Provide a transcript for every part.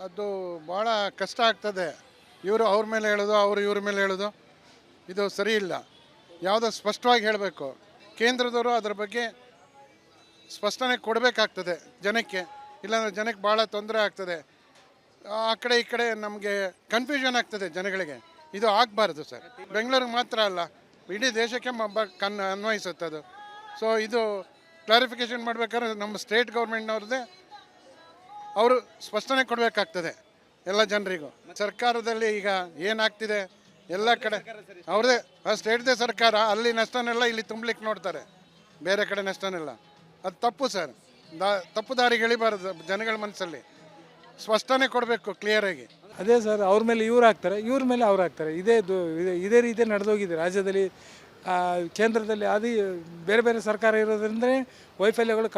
ಅದು ಭಾಳ ಕಷ್ಟ ಆಗ್ತದೆ. ಇವರು ಅವ್ರ ಮೇಲೆ ಹೇಳೋದು, ಅವರು ಇವ್ರ ಮೇಲೆ ಹೇಳೋದು, ಇದು ಸರಿ ಇಲ್ಲ. ಯಾವುದೋ ಸ್ಪಷ್ಟವಾಗಿ ಹೇಳಬೇಕು. ಕೇಂದ್ರದವರು ಅದರ ಬಗ್ಗೆ ಸ್ಪಷ್ಟನೆ ಕೊಡಬೇಕಾಗ್ತದೆ ಜನಕ್ಕೆ. ಇಲ್ಲಾಂದರೆ ಜನಕ್ಕೆ ಭಾಳ ತೊಂದರೆ ಆಗ್ತದೆ. ಆ ಕಡೆ ಈ ಕಡೆ ನಮಗೆ ಕನ್ಫ್ಯೂಷನ್ ಆಗ್ತದೆ ಜನಗಳಿಗೆ. ಇದು ಆಗಬಾರ್ದು ಸರ್. ಬೆಂಗಳೂರಿಗೆ ಮಾತ್ರ ಅಲ್ಲ, ಇಡೀ ದೇಶಕ್ಕೆ ಅನ್ವಯಿಸುತ್ತೆ ಅದು. ಸೊ ಇದು ಕ್ಲಾರಿಫಿಕೇಷನ್ ಮಾಡಬೇಕಾದ್ರೆ ನಮ್ಮ ಸ್ಟೇಟ್ ಗೌರ್ಮೆಂಟ್ನವ್ರದ್ದೇ ಅವರು ಸ್ಪಷ್ಟನೆ ಕೊಡಬೇಕಾಗ್ತದೆ ಎಲ್ಲ ಜನರಿಗೂ. ಸರ್ಕಾರದಲ್ಲಿ ಈಗ ಏನಾಗ್ತಿದೆ ಎಲ್ಲ ಕಡೆ ಅವ್ರದ್ದೇ ಸ್ಟೇಟ್ದೇ ಸರ್ಕಾರ, ಅಲ್ಲಿ ನಷ್ಟನೆಲ್ಲ ಇಲ್ಲಿ ತುಂಬಲಿಕ್ಕೆ ನೋಡ್ತಾರೆ, ಬೇರೆ ಕಡೆ ನಷ್ಟನೆಲ್ಲ. ಅದು ತಪ್ಪು ಸರ್. ತಪ್ಪು ದಾರಿಗೆ ಎಳಿಬಾರ್ದು. ಜನಗಳ ಮನಸ್ಸಲ್ಲಿ ಸ್ಪಷ್ಟನೆ ಕೊಡಬೇಕು ಕ್ಲಿಯರಾಗಿ. ಅದೇ ಸರ್, ಅವ್ರ ಮೇಲೆ ಇವ್ರು ಹಾಕ್ತಾರೆ, ಇವ್ರ ಮೇಲೆ ಅವ್ರು ಹಾಕ್ತಾರೆ. ಇದೇ ರೀತಿ ನಡೆದೋಗಿದೆ ರಾಜ್ಯದಲ್ಲಿ. ಕೇಂದ್ರದಲ್ಲಿ ಬೇರೆ ಬೇರೆ ಸರ್ಕಾರ ಇರೋದ್ರಿಂದ ವೈಫಲ್ಯಗಳು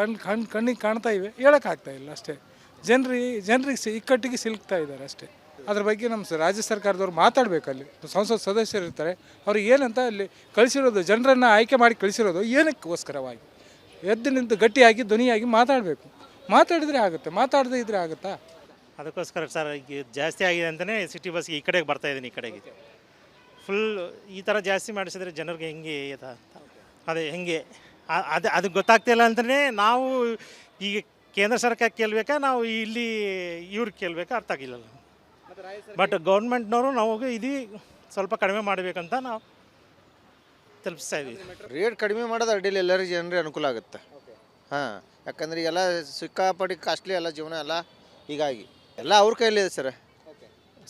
ಕಣ್ಣಿಗೆ ಕಾಣ್ತಾ ಇವೆ, ಹೇಳೋಕ್ಕಾಗ್ತಾ ಇಲ್ಲ ಅಷ್ಟೇ. ಜನರಿಗೆ ಇಕ್ಕಟ್ಟಿಗೆ ಸಿಲುಕ್ತಾ ಇದ್ದಾರೆ ಅಷ್ಟೇ. ಅದ್ರ ಬಗ್ಗೆ ನಮ್ಮ ರಾಜ್ಯ ಸರ್ಕಾರದವ್ರು ಮಾತಾಡಬೇಕು. ಅಲ್ಲಿ ಸಂಸತ್ ಸದಸ್ಯರು ಇರ್ತಾರೆ, ಅವ್ರಿಗೆ ಏನಂತ ಅಲ್ಲಿ ಕಳಿಸಿರೋದು, ಜನರನ್ನು ಆಯ್ಕೆ ಮಾಡಿ ಕಳಿಸಿರೋದು ಏನಕ್ಕೋಸ್ಕರವಾಗಿ ಎದ್ದು ನಿಂತು ಗಟ್ಟಿಯಾಗಿ ಧ್ವನಿಯಾಗಿ ಮಾತಾಡಬೇಕು. ಮಾತಾಡಿದರೆ ಆಗುತ್ತೆ, ಮಾತಾಡದೇ ಇದ್ರೆ ಆಗುತ್ತಾ? ಅದಕ್ಕೋಸ್ಕರ ಸರ್ ಈಗ ಜಾಸ್ತಿ ಆಗಿದೆ ಅಂತಲೇ ಸಿಟಿ ಬಸ್ಗೆ ಈ ಕಡೆಗೆ ಬರ್ತಾಯಿದ್ದೀನಿ. ಈ ಕಡೆಗೆ ಫುಲ್ ಈ ಥರ ಜಾಸ್ತಿ ಮಾಡಿಸಿದ್ರೆ ಜನರಿಗೆ ಹೆಂಗೆ ಅದೇ ಹೆಂಗೆ ಅದು ಗೊತ್ತಾಗ್ತಿಲ್ಲ ಅಂತಲೇ ನಾವು ಈಗ ಕೇಂದ್ರ ಸರ್ಕಾರ ಕೇಳಬೇಕಾ, ನಾವು ಇಲ್ಲಿ ಇವ್ರಿಗೆ ಕೇಳಬೇಕಾ, ಅರ್ಥ ಆಗಿಲ್ಲ. ಬಟ್ ಗೌರ್ಮೆಂಟ್ನವರು ನಾವು ಇದು ಸ್ವಲ್ಪ ಕಡಿಮೆ ಮಾಡಬೇಕಂತ ನಾವು ತಲುಪಿಸ್ತಾ ಇದ್ದೀವಿ. ರೇಟ್ ಕಡಿಮೆ ಮಾಡೋದು ಅಡ್ಡಿಲ್ಲ, ಎಲ್ಲರಿಗೂ ಜನರಿಗೆ ಅನುಕೂಲ ಆಗುತ್ತೆ. ಹಾಂ, ಯಾಕಂದರೆ ಎಲ್ಲ ಸಿಕ್ಕಾಪಟ್ಟಿ ಕಾಸ್ಟ್ಲಿ ಎಲ್ಲ ಜೀವನ ಎಲ್ಲ. ಹೀಗಾಗಿ ಎಲ್ಲ ಅವ್ರ ಕೈಯಲ್ಲಿದೆ ಸರ್,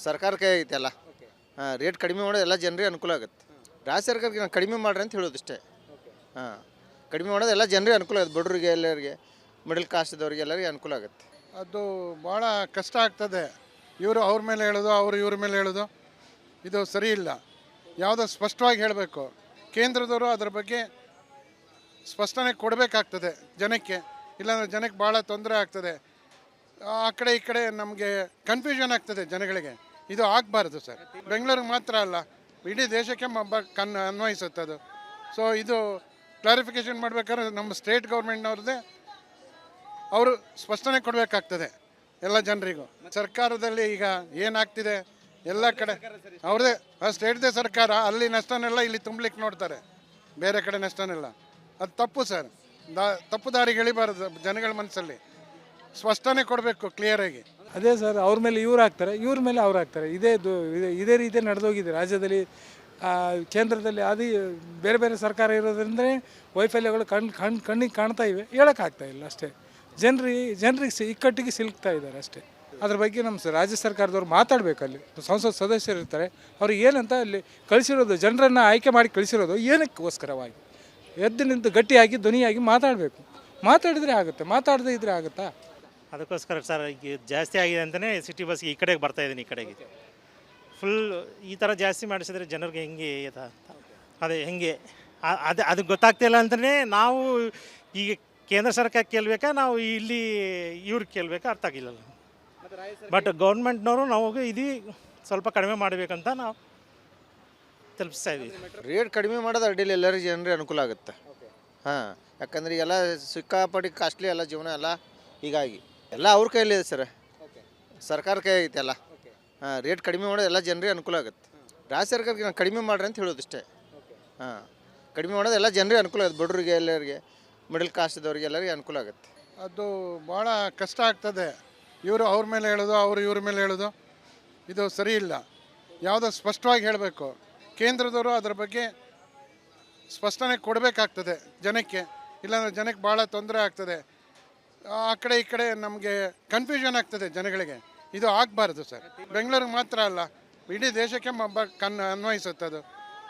ಸರ್ಕಾರ ಕೈ ಐತೆ ಎಲ್ಲ. ಹಾಂ, ರೇಟ್ ಕಡಿಮೆ ಮಾಡೋದು ಎಲ್ಲ ಜನರಿಗೆ ಅನುಕೂಲ ಆಗುತ್ತೆ. ರಾಜ್ಯ ಸರ್ಕಾರಕ್ಕೆ ನಾವು ಕಡಿಮೆ ಮಾಡ್ರಿ ಅಂತ ಹೇಳೋದಿಷ್ಟೇ. ಹಾಂ, ಕಡಿಮೆ ಮಾಡೋದು ಎಲ್ಲ ಜನರಿಗೆ ಅನುಕೂಲ ಆಗುತ್ತೆ. ಬಡವರಿಗೆ, ಎಲ್ಲರಿಗೆ, ಮಿಡಲ್ ಕಾಸ್ಟ್ದವ್ರಿಗೆ ಎಲ್ಲರಿಗೆ ಅನುಕೂಲ ಆಗುತ್ತೆ. ಅದು ಭಾಳ ಕಷ್ಟ ಆಗ್ತದೆ. ಇವರು ಅವ್ರ ಮೇಲೆ ಹೇಳೋದು, ಅವರು ಇವ್ರ ಮೇಲೆ ಹೇಳೋದು, ಇದು ಸರಿ ಇಲ್ಲ. ಯಾವುದೋ ಸ್ಪಷ್ಟವಾಗಿ ಹೇಳಬೇಕು. ಕೇಂದ್ರದವರು ಅದರ ಬಗ್ಗೆ ಸ್ಪಷ್ಟನೆ ಕೊಡಬೇಕಾಗ್ತದೆ ಜನಕ್ಕೆ. ಇಲ್ಲಾಂದರೆ ಜನಕ್ಕೆ ಭಾಳ ತೊಂದರೆ ಆಗ್ತದೆ. ಆ ಕಡೆ ಈ ಕಡೆ ನಮಗೆ ಕನ್ಫ್ಯೂಷನ್ ಆಗ್ತದೆ ಜನಗಳಿಗೆ. ಇದು ಆಗಬಾರ್ದು ಸರ್. ಬೆಂಗಳೂರಿಗೆ ಮಾತ್ರ ಅಲ್ಲ, ಇಡೀ ದೇಶಕ್ಕೆ ಅನ್ವಯಿಸುತ್ತೆ ಅದು. ಸೊ ಇದು ಕ್ಲಾರಿಫಿಕೇಷನ್ ಮಾಡಬೇಕಾದ್ರೆ ನಮ್ಮ ಸ್ಟೇಟ್ ಗೌರ್ಮೆಂಟ್ನವ್ರದ್ದೇ ಅವರು ಸ್ಪಷ್ಟನೆ ಕೊಡಬೇಕಾಗ್ತದೆ ಎಲ್ಲ ಜನರಿಗೂ. ಸರ್ಕಾರದಲ್ಲಿ ಈಗ ಏನಾಗ್ತಿದೆ ಎಲ್ಲ ಕಡೆ ಅವ್ರದ್ದೇ ಸ್ಟೇಟ್ದೇ ಸರ್ಕಾರ, ಅಲ್ಲಿ ನಷ್ಟನೆಲ್ಲ ಇಲ್ಲಿ ತುಂಬಲಿಕ್ಕೆ ನೋಡ್ತಾರೆ, ಬೇರೆ ಕಡೆ ನಷ್ಟನೆಲ್ಲ. ಅದು ತಪ್ಪು ಸರ್. ತಪ್ಪು ದಾರಿಗೆ ಎಳಿಬಾರ್ದು. ಜನಗಳ ಮನಸ್ಸಲ್ಲಿ ಸ್ಪಷ್ಟನೆ ಕೊಡಬೇಕು ಕ್ಲಿಯರಾಗಿ. ಅದೇ ಸರ್, ಅವ್ರ ಮೇಲೆ ಇವ್ರು ಹಾಕ್ತಾರೆ, ಇವ್ರ ಮೇಲೆ ಅವ್ರು ಹಾಕ್ತಾರೆ. ಇದೇ ರೀತಿ ನಡೆದೋಗಿದೆ ರಾಜ್ಯದಲ್ಲಿ. ಕೇಂದ್ರದಲ್ಲಿ ಬೇರೆ ಬೇರೆ ಸರ್ಕಾರ ಇರೋದ್ರಿಂದ ವೈಫಲ್ಯಗಳು ಕಣ್ಣಿಗೆ ಕಾಣ್ತಾ ಇವೆ, ಹೇಳೋಕ್ಕಾಗ್ತಾ ಇಲ್ಲ ಅಷ್ಟೇ. ಜನರಿಗೆ ಇಕ್ಕಟ್ಟಿಗೆ ಸಿಲುಕ್ತಾ ಇದ್ದಾರೆ ಅಷ್ಟೇ. ಅದ್ರ ಬಗ್ಗೆ ನಮ್ಮ ರಾಜ್ಯ ಸರ್ಕಾರದವ್ರು ಮಾತಾಡಬೇಕು. ಅಲ್ಲಿ ಸಂಸತ್ ಸದಸ್ಯರು ಇರ್ತಾರೆ, ಅವ್ರಿಗೆ ಏನಂತ ಅಲ್ಲಿ ಕಳಿಸಿರೋದು, ಜನರನ್ನು ಆಯ್ಕೆ ಮಾಡಿ ಕಳಿಸಿರೋದು ಏನಕ್ಕೋಸ್ಕರವಾಗಿ ಎದ್ದು ನಿಂತು ಗಟ್ಟಿಯಾಗಿ ಧ್ವನಿಯಾಗಿ ಮಾತಾಡಬೇಕು. ಮಾತಾಡಿದರೆ ಆಗುತ್ತೆ, ಮಾತಾಡದೇ ಇದ್ರೆ ಆಗುತ್ತಾ? ಅದಕ್ಕೋಸ್ಕರ ಸರ್ ಈಗ ಜಾಸ್ತಿ ಆಗಿದೆ ಅಂತಲೇ ಸಿಟಿ ಬಸ್ಗೆ ಈ ಕಡೆಗೆ ಬರ್ತಾಯಿದ್ದೀನಿ. ಈ ಕಡೆಗೆ ಫುಲ್ ಈ ಥರ ಜಾಸ್ತಿ ಮಾಡಿಸಿದ್ರೆ ಜನರಿಗೆ ಹೆಂಗೆ ಅದೇ ಹೆಂಗೆ ಅದು ಗೊತ್ತಾಗ್ತಿಲ್ಲ ಅಂತಲೇ ನಾವು ಈಗ ಕೇಂದ್ರ ಸರ್ಕಾರ ಕೇಳಬೇಕಾ, ನಾವು ಇಲ್ಲಿ ಇವ್ರಿಗೆ ಕೇಳಬೇಕಾ, ಅರ್ಥ ಆಗಿಲ್ಲ. ಬಟ್ ಗೌರ್ಮೆಂಟ್ನವರು ನಾವು ಇದು ಸ್ವಲ್ಪ ಕಡಿಮೆ ಮಾಡಬೇಕಂತ ನಾವು ತಲುಪಿಸ್ತಾ ಇದ್ದೀವಿ. ರೇಟ್ ಕಡಿಮೆ ಮಾಡೋದು ಅಡ್ಡಿಲ್ಲ, ಎಲ್ಲರಿಗೂ ಜನರಿಗೆ ಅನುಕೂಲ ಆಗುತ್ತೆ. ಹಾಂ, ಯಾಕಂದರೆ ಎಲ್ಲ ಸಿಕ್ಕಾಪಟ್ಟಿ ಕಾಸ್ಟ್ಲಿ ಎಲ್ಲ ಜೀವನ ಎಲ್ಲ. ಹೀಗಾಗಿ ಎಲ್ಲ ಅವ್ರ ಕೈಯಲ್ಲಿದೆ ಸರ್, ಸರ್ಕಾರ ಕೈ ಐತೆ ಎಲ್ಲ. ಹಾಂ, ರೇಟ್ ಕಡಿಮೆ ಮಾಡೋದು ಎಲ್ಲ ಜನರಿಗೆ ಅನುಕೂಲ ಆಗುತ್ತೆ. ರಾಜ್ಯ ಸರ್ಕಾರಕ್ಕೆ ನಾವು ಕಡಿಮೆ ಮಾಡ್ರಿ ಅಂತ ಹೇಳೋದಿಷ್ಟೇ. ಹಾಂ, ಕಡಿಮೆ ಮಾಡೋದು ಎಲ್ಲ ಜನರಿಗೆ ಅನುಕೂಲ ಆಗುತ್ತೆ. ಬಡವರಿಗೆ, ಎಲ್ಲರಿಗೆ, ಮಿಡಲ್ ಕಾಸ್ಟ್ದವ್ರಿಗೆ ಎಲ್ಲರಿಗೆ ಅನುಕೂಲ ಆಗುತ್ತೆ. ಅದು ಭಾಳ ಕಷ್ಟ ಆಗ್ತದೆ. ಇವರು ಅವ್ರ ಮೇಲೆ ಹೇಳೋದು, ಅವರು ಇವ್ರ ಮೇಲೆ ಹೇಳೋದು, ಇದು ಸರಿ ಇಲ್ಲ. ಯಾವುದೋ ಸ್ಪಷ್ಟವಾಗಿ ಹೇಳಬೇಕು. ಕೇಂದ್ರದವರು ಅದರ ಬಗ್ಗೆ ಸ್ಪಷ್ಟನೆ ಕೊಡಬೇಕಾಗ್ತದೆ ಜನಕ್ಕೆ. ಇಲ್ಲಾಂದರೆ ಜನಕ್ಕೆ ಭಾಳ ತೊಂದರೆ ಆಗ್ತದೆ. ಆ ಕಡೆ ಈ ಕಡೆ ನಮಗೆ ಕನ್ಫ್ಯೂಷನ್ ಆಗ್ತದೆ ಜನಗಳಿಗೆ. ಇದು ಆಗಬಾರ್ದು ಸರ್. ಬೆಂಗಳೂರಿಗೆ ಮಾತ್ರ ಅಲ್ಲ, ಇಡೀ ದೇಶಕ್ಕೆ ಅನ್ವಯಿಸುತ್ತೆ ಅದು.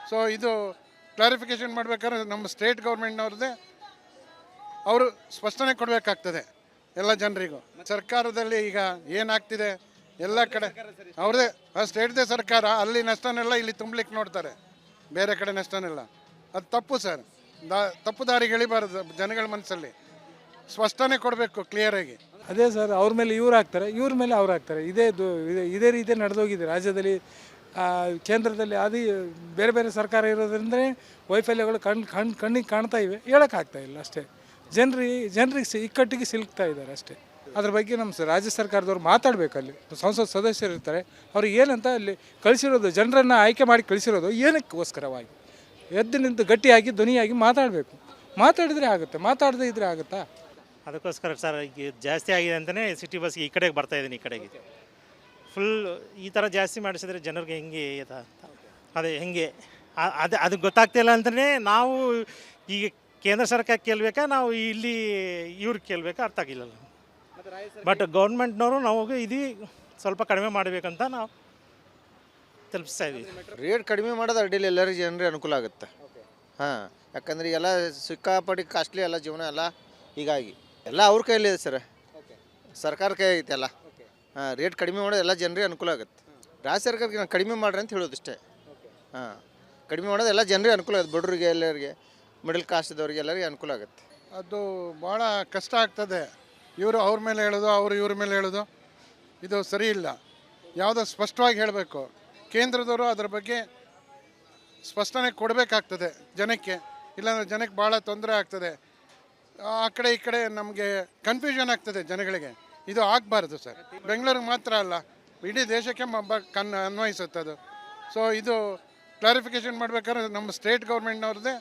ಸೊ ಇದು ಕ್ಲಾರಿಫಿಕೇಷನ್ ಮಾಡಬೇಕಾದ್ರೆ ನಮ್ಮ ಸ್ಟೇಟ್ ಗೌರ್ಮೆಂಟ್ನವ್ರದ್ದೇ ಅವರು ಸ್ಪಷ್ಟನೆ ಕೊಡಬೇಕಾಗ್ತದೆ ಎಲ್ಲ ಜನರಿಗೂ. ಸರ್ಕಾರದಲ್ಲಿ ಈಗ ಏನಾಗ್ತಿದೆ ಎಲ್ಲ ಕಡೆ ಅವ್ರದ್ದೇ ಸ್ಟೇಟ್ದೇ ಸರ್ಕಾರ, ಅಲ್ಲಿ ನಷ್ಟನೆಲ್ಲ ಇಲ್ಲಿ ತುಂಬಲಿಕ್ಕೆ ನೋಡ್ತಾರೆ, ಬೇರೆ ಕಡೆ ನಷ್ಟನೆಲ್ಲ. ಅದು ತಪ್ಪು ಸರ್. ತಪ್ಪು ದಾರಿಗೆ ಎಳಿಬಾರ್ದು. ಜನಗಳ ಮನಸ್ಸಲ್ಲಿ ಸ್ಪಷ್ಟನೆ ಕೊಡಬೇಕು ಕ್ಲಿಯರಾಗಿ. ಅದೇ ಸರ್, ಅವ್ರ ಮೇಲೆ ಇವ್ರು ಹಾಕ್ತಾರೆ, ಇವ್ರ ಮೇಲೆ ಅವ್ರು ಹಾಕ್ತಾರೆ. ಇದೇ ರೀತಿ ನಡೆದೋಗಿದೆ ರಾಜ್ಯದಲ್ಲಿ. ಕೇಂದ್ರದಲ್ಲಿ ಬೇರೆ ಬೇರೆ ಸರ್ಕಾರ ಇರೋದ್ರಿಂದ ವೈಫಲ್ಯಗಳು ಕಣ್ಣಿಗೆ ಕಾಣ್ತಾ ಇವೆ, ಹೇಳೋಕ್ಕಾಗ್ತಾ ಇಲ್ಲ ಅಷ್ಟೇ. ಜನರಿಗೆ ಇಕ್ಕಟ್ಟಿಗೆ ಸಿಲುಕ್ತಾ ಇದ್ದಾರೆ ಅಷ್ಟೇ. ಅದ್ರ ಬಗ್ಗೆ ನಮ್ಮ ರಾಜ್ಯ ಸರ್ಕಾರದವ್ರು ಮಾತಾಡಬೇಕು. ಅಲ್ಲಿ ಸಂಸತ್ ಸದಸ್ಯರು ಇರ್ತಾರೆ, ಅವ್ರಿಗೆ ಏನಂತ ಅಲ್ಲಿ ಕಳಿಸಿರೋದು, ಜನರನ್ನು ಆಯ್ಕೆ ಮಾಡಿ ಕಳಿಸಿರೋದು ಏನಕ್ಕೋಸ್ಕರವಾಗಿ ಎದ್ದು ನಿಂತು ಗಟ್ಟಿಯಾಗಿ ಧ್ವನಿಯಾಗಿ ಮಾತಾಡಬೇಕು. ಮಾತಾಡಿದರೆ ಆಗುತ್ತೆ, ಮಾತಾಡದೇ ಇದ್ರೆ ಆಗುತ್ತಾ? ಅದಕ್ಕೋಸ್ಕರ ಸರ್ ಈಗ ಜಾಸ್ತಿ ಆಗಿದೆ ಅಂತಲೇ ಸಿಟಿ ಬಸ್ಗೆ ಈ ಕಡೆಗೆ ಬರ್ತಾ ಇದ್ದೀನಿ, ಈ ಕಡೆಗೆ ಫುಲ್ ಈ ಥರ ಜಾಸ್ತಿ ಮಾಡಿಸಿದ್ರೆ ಜನರಿಗೆ ಹೆಂಗೆ ಅದೇ ಹೆಂಗೆ ಅದು ಗೊತ್ತಾಗ್ತಿಲ್ಲ ಅಂತಲೇ ನಾವು ಈಗ ಕೇಂದ್ರ ಸರ್ಕಾರ ಕೇಳಬೇಕಾ ನಾವು ಇಲ್ಲಿ ಇವ್ರಿಗೆ ಕೇಳಬೇಕಾ ಅರ್ಥ ಆಗಿಲ್ಲ. ಬಟ್ ಗೌರ್ಮೆಂಟ್ನವರು ನಾವು ಇದು ಸ್ವಲ್ಪ ಕಡಿಮೆ ಮಾಡಬೇಕಂತ ನಾವು ತಲುಪಿಸ್ತಾ ಇದ್ದೀವಿ. ರೇಟ್ ಕಡಿಮೆ ಮಾಡೋದು ಅಡ್ಡಿಲ್ಲ, ಎಲ್ಲರಿಗೂ ಜನರಿಗೆ ಅನುಕೂಲ ಆಗುತ್ತೆ. ಹಾಂ, ಯಾಕಂದ್ರೆ ಎಲ್ಲ ಸಿಕ್ಕಾಪಟ್ಟಿ ಕಾಸ್ಟ್ಲಿ ಎಲ್ಲ ಜೀವನ ಎಲ್ಲ ಹೀಗಾಗಿ ಎಲ್ಲ ಅವ್ರ ಕೈಲಿದೆ ಸರ್, ಸರ್ಕಾರ ಕೈ ಐತೆ ಎಲ್ಲ. ಹಾಂ, ರೇಟ್ ಕಡಿಮೆ ಮಾಡೋದು ಎಲ್ಲ ಜನರಿಗೆ ಅನುಕೂಲ ಆಗುತ್ತೆ. ರಾಜ್ಯ ಸರ್ಕಾರಕ್ಕೆ ನಾನು ಕಡಿಮೆ ಮಾಡ್ರಿ ಅಂತ ಹೇಳೋದಿಷ್ಟೇ. ಹಾಂ, ಕಡಿಮೆ ಮಾಡೋದು ಎಲ್ಲ ಜನರಿಗೆ ಅನುಕೂಲ ಆಗುತ್ತೆ, ಬಡವರಿಗೆ ಎಲ್ಲರಿಗೆ ಮಿಡಲ್ ಕ್ಲಾಸ್ದವ್ರಿಗೆ ಎಲ್ಲರಿಗೆ ಅನುಕೂಲ ಆಗುತ್ತೆ. ಅದು ಭಾಳ ಕಷ್ಟ ಆಗ್ತದೆ. ಇವರು ಅವ್ರ ಮೇಲೆ ಹೇಳೋದು, ಅವರು ಇವ್ರ ಮೇಲೆ ಹೇಳೋದು, ಇದು ಸರಿ ಇಲ್ಲ. ಯಾವುದೋ ಸ್ಪಷ್ಟವಾಗಿ ಹೇಳಬೇಕು. ಕೇಂದ್ರದವರು ಅದ್ರ ಬಗ್ಗೆ ಸ್ಪಷ್ಟನೆ ಕೊಡಬೇಕಾಗ್ತದೆ ಜನಕ್ಕೆ, ಇಲ್ಲಾಂದರೆ ಜನಕ್ಕೆ ಭಾಳ ತೊಂದರೆ ಆಗ್ತದೆ. ಆ ಕಡೆ ಈ ಕಡೆ ನಮಗೆ ಕನ್ಫ್ಯೂಷನ್ ಆಗ್ತದೆ ಜನಗಳಿಗೆ. ಇದು ಆಗಬಾರ್ದು ಸರ್. ಬೆಂಗಳೂರಿಗೆ ಮಾತ್ರ ಅಲ್ಲ, ಇಡೀ ದೇಶಕ್ಕೆ ಅನ್ವಯಿಸುತ್ತೆ ಅದು. ಸೊ ಇದು ಕ್ಲಾರಿಫಿಕೇಷನ್ ಮಾಡ್ಬೇಕಾದ್ರೆ ನಮ್ಮ ಸ್ಟೇಟ್ ಗೌರ್ಮೆಂಟ್ನವ್ರದ್ದೇ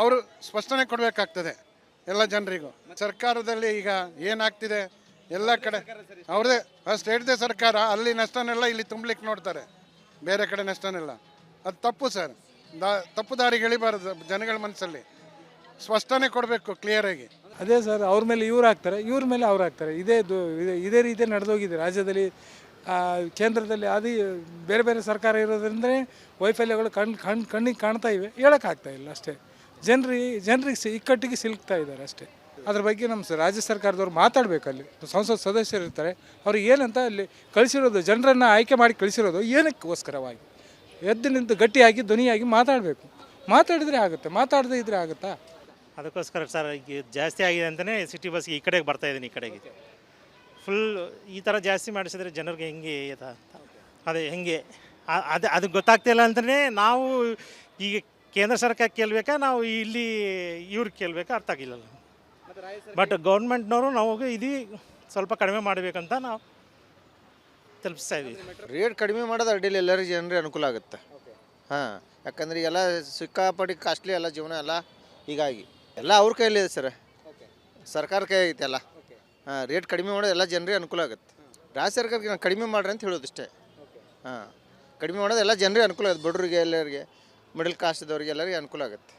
ಅವರು ಸ್ಪಷ್ಟನೆ ಕೊಡಬೇಕಾಗ್ತದೆ ಎಲ್ಲ ಜನರಿಗೂ. ಸರ್ಕಾರದಲ್ಲಿ ಈಗ ಏನಾಗ್ತಿದೆ ಎಲ್ಲ ಕಡೆ ಅವ್ರದ್ದೇ ಸ್ಟೇಟ್ದೇ ಸರ್ಕಾರ, ಅಲ್ಲಿ ನಷ್ಟನೆಲ್ಲ ಇಲ್ಲಿ ತುಂಬಲಿಕ್ಕೆ ನೋಡ್ತಾರೆ, ಬೇರೆ ಕಡೆ ನಷ್ಟನೆಲ್ಲ. ಅದು ತಪ್ಪು ಸರ್. ತಪ್ಪು ದಾರಿಗೆ ಎಳಿಬಾರ್ದು. ಜನಗಳ ಮನಸ್ಸಲ್ಲಿ ಸ್ಪಷ್ಟನೆ ಕೊಡಬೇಕು ಕ್ಲಿಯರಾಗಿ. ಅದೇ ಸರ್, ಅವ್ರ ಮೇಲೆ ಇವ್ರು ಹಾಕ್ತಾರೆ, ಇವ್ರ ಮೇಲೆ ಅವ್ರು ಹಾಕ್ತಾರೆ. ಇದೇ ರೀತಿ ನಡೆದೋಗಿದೆ ರಾಜ್ಯದಲ್ಲಿ. ಕೇಂದ್ರದಲ್ಲಿ ಅದು ಬೇರೆ ಬೇರೆ ಸರ್ಕಾರ ಇರೋದ್ರಿಂದಲೇ ವೈಫಲ್ಯಗಳು ಕಣ್ಣಿಗೆ ಕಾಣ್ತಾ ಇವೆ, ಹೇಳೋಕ್ಕಾಗ್ತಾ ಇಲ್ಲ ಅಷ್ಟೇ. ಜನರಿಗೆ ಇಕ್ಕಟ್ಟಿಗೆ ಸಿಲುಕ್ತಾ ಇದ್ದಾರೆ ಅಷ್ಟೇ. ಅದ್ರ ಬಗ್ಗೆ ನಮ್ಮ ರಾಜ್ಯ ಸರ್ಕಾರದವ್ರು ಮಾತಾಡಬೇಕು. ಅಲ್ಲಿ ಸಂಸತ್ ಸದಸ್ಯರು ಇರ್ತಾರೆ, ಅವ್ರಿಗೆ ಏನಂತ ಅಲ್ಲಿ ಕಳಿಸಿರೋದು, ಜನರನ್ನು ಆಯ್ಕೆ ಮಾಡಿ ಕಳಿಸಿರೋದು ಏನಕ್ಕೋಸ್ಕರವಾಗಿ ಎದ್ದು ನಿಂತು ಗಟ್ಟಿಯಾಗಿ ಧ್ವನಿಯಾಗಿ ಮಾತಾಡಬೇಕು. ಮಾತಾಡಿದರೆ ಆಗುತ್ತೆ, ಮಾತಾಡದೇ ಇದ್ರೆ ಆಗುತ್ತಾ? ಅದಕ್ಕೋಸ್ಕರ ಸರ್ ಈಗ ಜಾಸ್ತಿ ಆಗಿದೆ ಅಂತಲೇ ಸಿಟಿ ಬಸ್ಗೆ ಈ ಕಡೆಗೆ ಬರ್ತಾ ಇದ್ದೀನಿ, ಈ ಕಡೆಗೆ ಫುಲ್ ಈ ಥರ ಜಾಸ್ತಿ ಮಾಡಿಸಿದ್ರೆ ಜನರಿಗೆ ಹೆಂಗೆ ಅದೇ ಹೆಂಗೆ ಅದು ಗೊತ್ತಾಗ್ತಿಲ್ಲ ಅಂತಲೇ ನಾವು ಈಗ ಕೇಂದ್ರ ಸರ್ಕಾರ ಕೇಳಬೇಕಾ ನಾವು ಇಲ್ಲಿ ಇವ್ರಿಗೆ ಕೇಳಬೇಕಾ ಅರ್ಥ ಆಗಿಲ್ಲ. ಬಟ್ ಗೌರ್ಮೆಂಟ್ನವರು ನಾವು ಇದು ಸ್ವಲ್ಪ ಕಡಿಮೆ ಮಾಡಬೇಕಂತ ನಾವು ತಲುಪಿಸ್ತಾ ಇದ್ದೀವಿ. ರೇಟ್ ಕಡಿಮೆ ಮಾಡೋದು ಅಡ್ಡಿಲ್ಲ, ಎಲ್ಲರಿಗೂ ಜನರಿಗೆ ಅನುಕೂಲ ಆಗುತ್ತೆ. ಹಾಂ, ಯಾಕಂದ್ರೆ ಎಲ್ಲ ಸಿಕ್ಕಾಪಟ್ಟಿ ಕಾಸ್ಟ್ಲಿ ಎಲ್ಲ ಜೀವನ ಎಲ್ಲ ಹೀಗಾಗಿ ಎಲ್ಲ ಅವ್ರ ಕೈಲಿದೆ ಸರ್, ಸರ್ಕಾರ ಕೈ ಐತೆ ಎಲ್ಲ. ಹಾಂ, ರೇಟ್ ಕಡಿಮೆ ಮಾಡೋದು ಎಲ್ಲ ಜನರಿಗೆ ಅನುಕೂಲ ಆಗುತ್ತೆ. ರಾಜ್ಯ ಸರ್ಕಾರಕ್ಕೆ ನಾನು ಕಡಿಮೆ ಮಾಡ್ರಿ ಅಂತ ಹೇಳೋದಿಷ್ಟೇ. ಹಾಂ, ಕಡಿಮೆ ಮಾಡೋದು ಎಲ್ಲ ಜನರಿಗೆ ಅನುಕೂಲ ಆಗುತ್ತೆ, ಬಡವರಿಗೆ ಎಲ್ಲರಿಗೆ ಮಿಡಲ್ ಕ್ಲಾಸ್ದವ್ರಿಗೆ ಎಲ್ಲರಿಗೆ ಅನುಕೂಲ ಆಗುತ್ತೆ.